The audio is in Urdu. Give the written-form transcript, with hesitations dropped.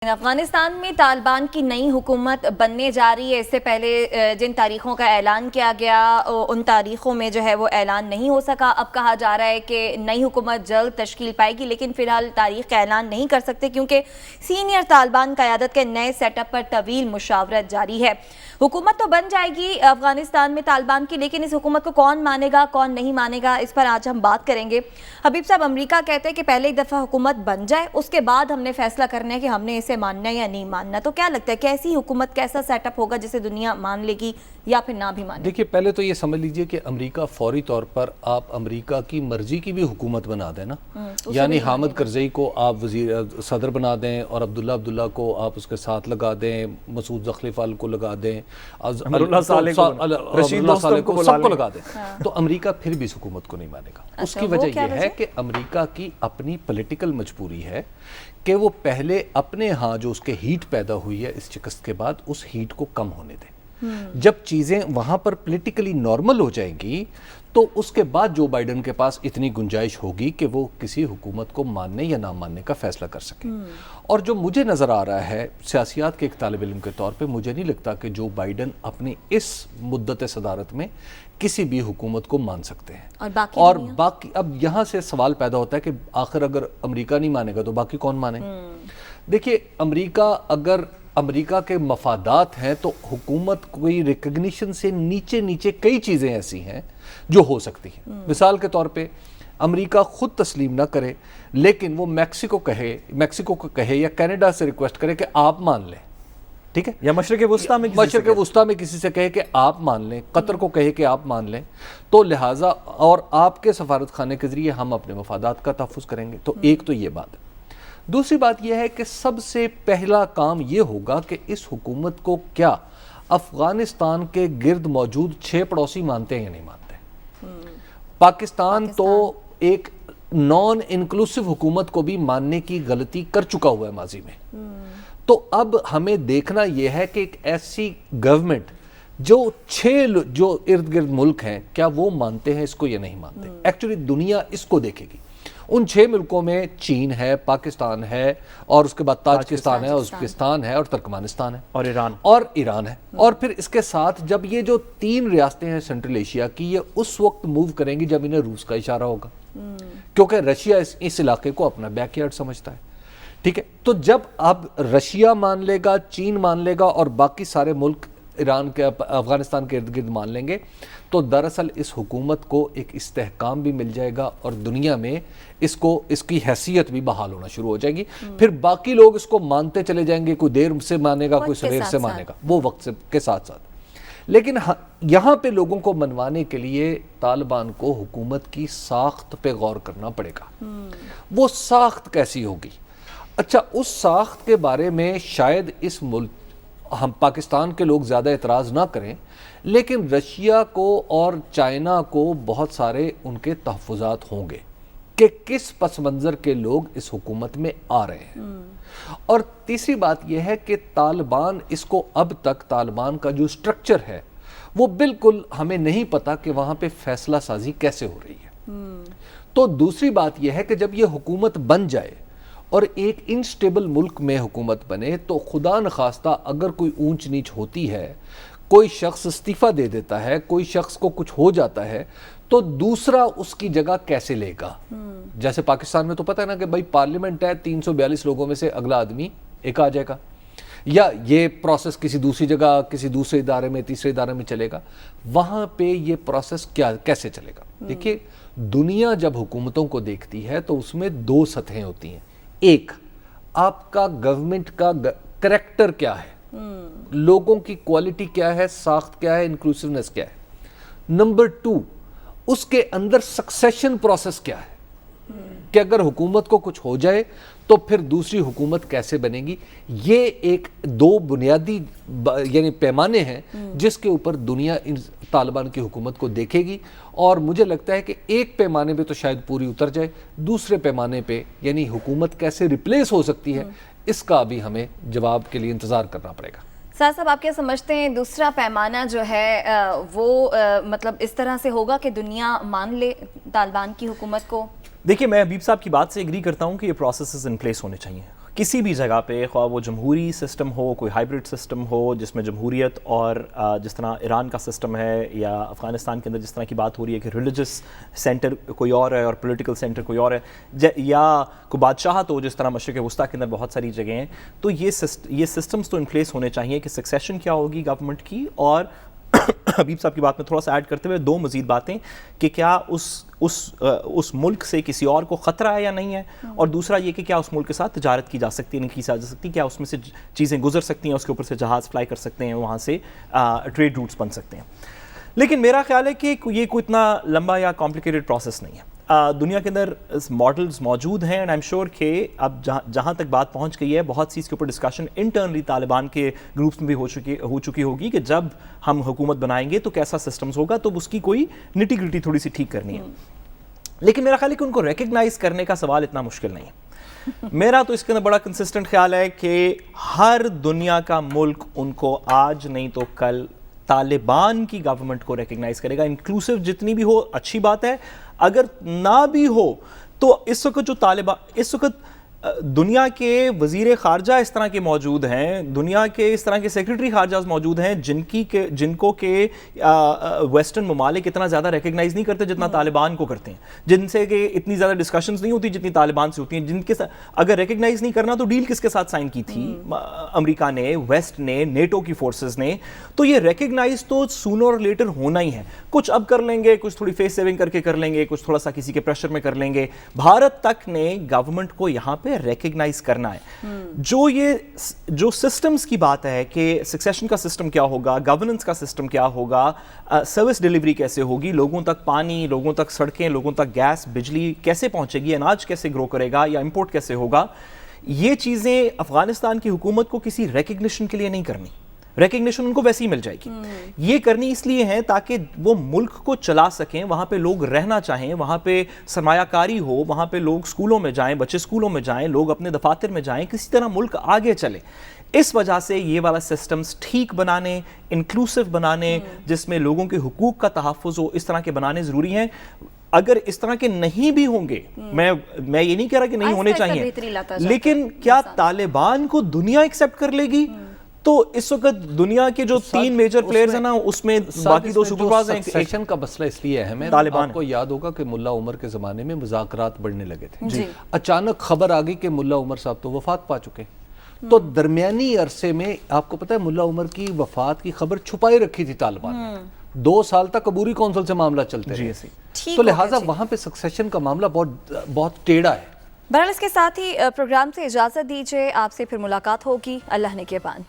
افغانستان میں طالبان کی نئی حکومت بننے جا رہی ہے۔ اس سے پہلے جن تاریخوں کا اعلان کیا گیا ان تاریخوں میں جو ہے وہ اعلان نہیں ہو سکا۔ اب کہا جا رہا ہے کہ نئی حکومت جلد تشکیل پائے گی، لیکن فی الحال تاریخ کا اعلان نہیں کر سکتے کیونکہ سینئر طالبان قیادت کے نئے سیٹ اپ پر طویل مشاورت جاری ہے۔ حکومت تو بن جائے گی افغانستان میں طالبان کی، لیکن اس حکومت کو کون مانے گا کون نہیں مانے گا، اس پر آج ہم بات کریں گے۔ حبیب صاحب، امریکہ کہتے ہیں کہ پہلے ایک دفعہ حکومت بن جائے، اس کے بعد ہم نے فیصلہ کرنا ہے کہ ہم نے اسے ماننا ہے یا نہیں ماننا۔ تو کیا لگتا ہے کیسی حکومت، کیسا سیٹ اپ ہوگا جسے دنیا مان لے گی یا پھر نہ بھی مانے؟ دیکھیے، پہلے تو یہ سمجھ لیجئے کہ امریکہ فوری طور پر آپ امریکہ کی مرضی کی بھی حکومت بنا دیں نا، یعنی حامد کرزئی کو آپ صدر بنا دیں اور عبداللہ کو آپ اس کے ساتھ لگا دیں، مسعود زخلیفال کو لگا دیں، اللہ صالح کو، سب کو لگا دیں، تو امریکہ پھر بھی اس حکومت کو نہیں مانے گا۔ اس کی وجہ یہ ہے کہ امریکہ کی اپنی پولیٹیکل مجبوری ہے کہ وہ پہلے اپنے ہاں جو اس کے ہیٹ پیدا ہوئی ہے اس شکست کے بعد، اس ہیٹ کو کم ہونے دیں۔ جب چیزیں وہاں پر پولیٹیکلی نارمل ہو جائیں گی تو اس کے بعد جو بائیڈن کے پاس اتنی گنجائش ہوگی کہ وہ کسی حکومت کو ماننے یا نہ ماننے کا فیصلہ کر سکے۔ اور جو مجھے نظر آ رہا ہے سیاسیات کے ایک طالب علم کے طور پہ، مجھے نہیں لگتا کہ جو بائیڈن اپنی اس مدت صدارت میں کسی بھی حکومت کو مان سکتے ہیں۔ اور باقی اب یہاں سے سوال پیدا ہوتا ہے کہ آخر اگر امریکہ نہیں مانے گا تو باقی کون مانے؟ دیکھیے، امریکہ کے مفادات ہیں تو حکومت کوئی ریکگنیشن سے نیچے کئی چیزیں ایسی ہیں جو ہو سکتی ہیں۔ مثال کے طور پہ امریکہ خود تسلیم نہ کرے لیکن وہ میکسیکو کو کہے یا کینیڈا سے ریکویسٹ کرے کہ آپ مان لیں، ٹھیک ہے، یا مشرق وسطیٰ میں کسی سے کہے کہ آپ مان لیں، قطر کو کہے کہ آپ مان لیں، تو لہٰذا اور آپ کے سفارت خانے کے ذریعے ہم اپنے مفادات کا تحفظ کریں گے۔ تو ایک تو یہ بات ہے۔ دوسری بات یہ ہے کہ سب سے پہلا کام یہ ہوگا کہ اس حکومت کو کیا افغانستان کے گرد موجود 6 پڑوسی مانتے ہیں یا نہیں مانتے۔ پاکستان تو ایک نان انکلوسیو حکومت کو بھی ماننے کی غلطی کر چکا ہوا ہے ماضی میں۔ تو اب ہمیں دیکھنا یہ ہے کہ ایک ایسی گورنمنٹ جو 6 جو ارد گرد ملک ہیں، کیا وہ مانتے ہیں اس کو یا نہیں مانتے۔ ایکچولی دنیا اس کو دیکھے گی۔ ان 6 ملکوں میں چین ہے، پاکستان ہے، اور اس کے بعد تاجکستان ہے، ازبکستان ہے، اور ترکمانستان ہے، اور ایران ہے۔ اور پھر اس کے ساتھ جب یہ جو 3 ریاستیں ہیں سینٹرل ایشیا کی، یہ اس وقت موو کریں گی جب انہیں روس کا اشارہ ہوگا، کیونکہ رشیا اس علاقے کو اپنا بیک یارڈ سمجھتا ہے، ٹھیک ہے۔ تو جب اب رشیا مان لے گا، چین مان لے گا، اور باقی سارے ملک ایران کے افغانستان کے ارد گرد مان لیں گے، تو دراصل اس حکومت کو ایک استحکام بھی مل جائے گا اور دنیا میں اس کی حیثیت بھی بحال ہونا شروع ہو جائے گی۔ پھر باقی لوگ اس کو مانتے چلے جائیں گے، کوئی دیر سے مانے گا، کوئی سویر سے مانے گا، وہ وقت کے ساتھ ساتھ۔ لیکن یہاں پہ لوگوں کو منوانے کے لیے طالبان کو حکومت کی ساخت پہ غور کرنا پڑے گا۔ وہ ساخت کیسی ہوگی؟ اچھا، اس ساخت کے بارے میں شاید اس ملک ہم پاکستان کے لوگ زیادہ اعتراض نہ کریں، لیکن رشیا کو اور چائنا کو بہت سارے ان کے تحفظات ہوں گے کہ کس پس منظر کے لوگ اس حکومت میں آ رہے ہیں۔ اور تیسری بات یہ ہے کہ طالبان اب تک طالبان کا جو سٹرکچر ہے وہ بالکل ہمیں نہیں پتا کہ وہاں پہ فیصلہ سازی کیسے ہو رہی ہے۔ تو دوسری بات یہ ہے کہ جب یہ حکومت بن جائے اور ایک انسٹیبل ملک میں حکومت بنے تو خدا نخواستہ اگر کوئی اونچ نیچ ہوتی ہے، کوئی شخص استعفیٰ دے دیتا ہے، کوئی شخص کو کچھ ہو جاتا ہے، تو دوسرا اس کی جگہ کیسے لے گا؟ جیسے پاکستان میں تو پتہ ہے نا کہ بھائی پارلیمنٹ ہے، 342 لوگوں میں سے اگلا آدمی ایک آ جائے گا، یا یہ پروسیس کسی دوسری جگہ، کسی دوسرے ادارے میں، تیسرے ادارے میں چلے گا، وہاں پہ یہ پروسیس کیسے چلے گا؟ دیکھیے، دنیا جب حکومتوں کو دیکھتی ہے تو اس میں 2 سطحیں ہوتی ہیں۔ ایک، آپ کا گورنمنٹ کا کریکٹر کیا ہے، لوگوں کی کوالٹی کیا ہے، ساخت کیا ہے، انکلوسیونیس کیا ہے۔ نمبر 2، اس کے اندر سکسیشن پروسیس کیا ہے، کہ اگر حکومت کو کچھ ہو جائے تو پھر دوسری حکومت کیسے بنے گی۔ یہ ایک 2 بنیادی یعنی پیمانے ہیں جس کے اوپر دنیا طالبان کی حکومت کو دیکھے گی، اور مجھے لگتا ہے کہ ایک پیمانے پہ تو شاید پوری اتر جائے، دوسرے پیمانے پہ یعنی حکومت کیسے ریپلیس ہو سکتی ہے، اس کا بھی ہمیں جواب کے لیے انتظار کرنا پڑے گا۔ صاحب آپ کیا سمجھتے ہیں دوسرا پیمانہ جو ہے وہ مطلب اس طرح سے ہوگا کہ دنیا مان لے طالبان کی حکومت کو؟ دیکھیے، میں حبیب صاحب کی بات سے ایگری کرتا ہوں کہ یہ پروسیسز ان پلیس ہونے چاہیے کسی بھی جگہ پہ، خواہ وہ جمہوری سسٹم ہو، کوئی ہائبرڈ سسٹم ہو جس میں جمہوریت اور جس طرح ایران کا سسٹم ہے، یا افغانستان کے اندر جس طرح کی بات ہو رہی ہے کہ ریلیجس سینٹر کوئی اور ہے اور پولیٹیکل سینٹر کوئی اور ہے، یا کوئی بادشاہت ہو جس طرح مشرق وسطیٰ کے اندر بہت ساری جگہیں ہیں، تو یہ سسٹمز تو ان پلیس ہونے چاہیے کہ سکسیشن کیا ہوگی گورنمنٹ کی، اور حبیب صاحب کی بات میں تھوڑا سا ایڈ کرتے ہوئے دو مزید باتیں کہ کیا اس ملک سے کسی اور کو خطرہ ہے یا نہیں ہے، اور دوسرا یہ کہ کیا اس ملک کے ساتھ تجارت کی جا سکتی ہے، نہیں کی جا سکتی، کیا اس میں سے چیزیں گزر سکتی ہیں، اس کے اوپر سے جہاز فلائی کر سکتے ہیں، وہاں سے ٹریڈ روٹس بن سکتے ہیں. لیکن میرا خیال ہے کہ یہ کوئی اتنا لمبا یا کمپلیکیٹڈ پروسیس نہیں ہے. دنیا کے اندر ماڈلز موجود ہیں، اینڈ آئی ایم شیور کہ اب جہاں تک بات پہنچ گئی ہے، بہت سی اس کے اوپر ڈسکشن انٹرنلی طالبان کے گروپس میں بھی ہو چکی ہوگی کہ جب ہم حکومت بنائیں گے تو کیسا سسٹمز ہوگا، تو اس کی کوئی نٹی گریٹی تھوڑی سی ٹھیک کرنی ہے. لیکن میرا خیال ہے کہ ان کو ریکگنائز کرنے کا سوال اتنا مشکل نہیں ہے. میرا تو اس کے اندر بڑا کنسسٹنٹ خیال ہے کہ ہر دنیا کا ملک ان کو آج نہیں تو کل طالبان کی گورنمنٹ کو ریکگنائز کرے گا. انکلوسیو جتنی بھی ہو اچھی بات ہے، اگر نہ بھی ہو تو اس وقت جو اس وقت دنیا کے وزیر خارجہ اس طرح کے موجود ہیں، دنیا کے اس طرح کے سیکرٹری خارجہ موجود ہیں جن کو کہ ویسٹرن ممالک اتنا زیادہ ریکگنائز نہیں کرتے جتنا طالبان کو کرتے ہیں، جن سے کہ اتنی زیادہ ڈسکشنز نہیں ہوتی جتنی طالبان سے ہوتی ہیں، جن کے اگر ریکگنائز نہیں کرنا تو ڈیل کس کے ساتھ سائن کی تھی؟ امریکہ نے، ویسٹ نے، نیٹو کی فورسز نے. تو یہ ریکگنائز تو سونر اور لیٹر ہونا ہی ہے. کچھ اب کر لیں گے، کچھ تھوڑی فیس سیونگ کر کے کر لیں گے، کچھ تھوڑا سا کسی کے پریشر میں کر لیں گے. بھارت تک نے گورنمنٹ کو یہاں پہ ریکگنائز کرنا ہے. جو سسٹمز کی بات ہے کہ سکسیشن کا سسٹم کیا ہوگا، گورننس کا سسٹم کیا ہوگا، سروس ڈیلیوری کیسے ہوگی، لوگوں تک پانی، لوگوں تک سڑکیں، لوگوں تک گیس، بجلی کیسے پہنچے گی، اناج کیسے گرو کرے گا یا امپورٹ کیسے ہوگا، یہ چیزیں افغانستان کی حکومت کو کسی ریکگنیشن کے لیے نہیں کرنی. ریکگنیشن ان کو ویسے ہی مل جائے گی. یہ کرنی اس لیے ہے تاکہ وہ ملک کو چلا سکیں، وہاں پہ لوگ رہنا چاہیں، وہاں پہ سرمایہ کاری ہو، وہاں پہ لوگ سکولوں میں جائیں، بچے سکولوں میں جائیں، لوگ اپنے دفاتر میں جائیں، کسی طرح ملک آگے چلے. اس وجہ سے یہ والا سسٹمز ٹھیک بنانے، انکلوسیو بنانے، جس میں لوگوں کے حقوق کا تحفظ ہو، اس طرح کے بنانے ضروری ہیں. اگر اس طرح کے نہیں بھی ہوں گے، میں یہ نہیں کہہ رہا کہ نہیں ہونے چاہیے، لیکن کیا طالبان کو دنیا ایکسیپٹ کر لے گی؟ تو اس وقت دنیا کے جو 3 میجر پلیئرز ہیں نا، اس میں باقی 2 سپر پاورز ہیں. سیکشن کا مسئلہ اس لیے اہم ہے، آپ کو یاد ہوگا کہ ملا عمر کے زمانے میں مذاکرات بڑھنے لگے تھے. اچانک خبر آ گئی کہ ملا عمر صاحب تو وفات پا چکے. تو درمیانی عرصے میں آپ کو پتہ ہے ملا عمر کی وفات کی خبر چھپائی رکھی تھی طالبان نے. 2 سال تک عبوری کونسل سے معاملہ چلتے رہے. تو لہٰذا وہاں پہ سکسیشن کا معاملہ بہت ٹیڑھا ہے. بہرحال اس کے ساتھ ہی پروگرام سے اجازت دیجیے، آپ سے پھر ملاقات ہوگی. اللہ نے کے بان.